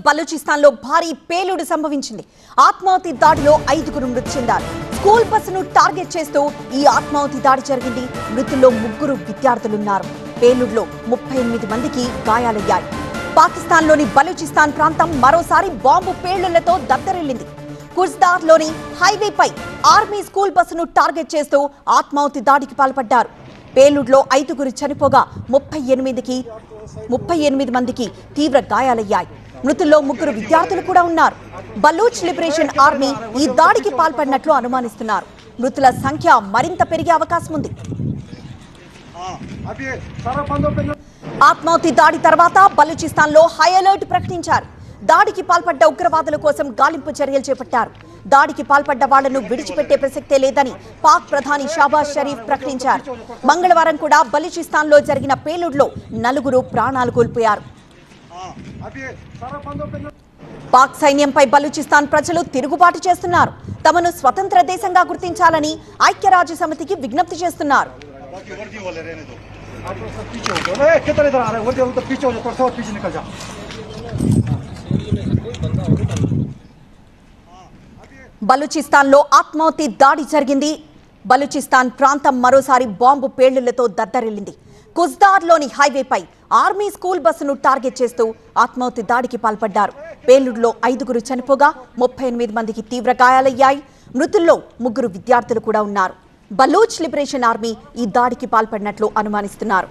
బలూచిస్తాన్ లో భారీ పేలుడు సంభవించింది. ఆత్మాహుతి దాడిలో 5గురు మృతి చెందారు. స్కూల్ బస్సును టార్గెట్ చేస్తూ ఈ ఆత్మాహుతి దాడి జరిగింది. మృతుల్లో 3 విద్యార్థులున్నారు. పేలుడులో 38 మందికి గాయాలయ్యాయి. పాకిస్తాన్లోని బలూచిస్తాన్ ప్రాంతం మరోసారి బాంబు పేలుళ్లతో దద్దరిల్లింది. కుజ్దార్లోని హైవేపై ఆర్మీ స్కూల్ బస్సును టార్గెట్ చేస్తూ ఆత్మాహుతి దాడికి పాల్పడ్డారు. పేలుడులో 5గురు చనిపోగా 38 మందికి తీవ్ర గాయాలయ్యాయి. మృతుల్లో 3 విద్యార్థులు కూడా ఉన్నారు. బలూచ్ లిబరేషన్ ఆర్మీ ఈ దాడికి పాల్పడినట్లు అనుమానిస్తున్నారు. మృతుల సంఖ్య మరింత పెరిగే అవకాశం ఉంది. ఆత్మాహుతి దాడి తర్వాత బలూచిస్తాన్ లో హై అలర్ట్ ప్రకటించారు. దాడికి పాల్పడ్డ ఉగ్రవాదుల కోసం గాలింపు చర్యలు చేపట్టారు. దాడికి పాల్పడ్డ వాళ్లను విడిచిపెట్టే ప్రసక్తే లేదని పాక్ ప్రధాని షాబాజ్ షరీఫ్ ప్రకటించారు. మంగళవారం కూడా బలూచిస్తాన్ లో జరిగిన పేలుడులో 4 ప్రాణాలు కోల్పోయారు. పాక్ సైన్యంపై బలూచిస్తాన్ ప్రజలు తిరుగుబాటు చేస్తున్నారు. తమను స్వతంత్ర దేశంగా గుర్తించాలని ఐక్యరాజ్య సమితికి విజ్ఞప్తి చేస్తున్నారు. బలూచిస్తాన్ లో ఆత్మాహుతి దాడి జరిగింది. బలూచిస్తాన్ ప్రాంతం మరోసారి బాంబు పేలుళ్లతో దద్దరిల్లింది. కుజ్దార్లోని హైవేపై ఆర్మీ స్కూల్ బస్సును టార్గెట్ చేస్తూ ఆత్మాహుతి దాడికి పాల్పడ్డారు. పేలుడులో 5గురు చనిపోగా 38 మందికి తీవ్ర గాయాలయ్యాయి. మృతుల్లో 3 విద్యార్థులు కూడా ఉన్నారు. బలూచ్ లిబరేషన్ ఆర్మీ ఈ దాడికి పాల్పడినట్లు అనుమానిస్తున్నారు.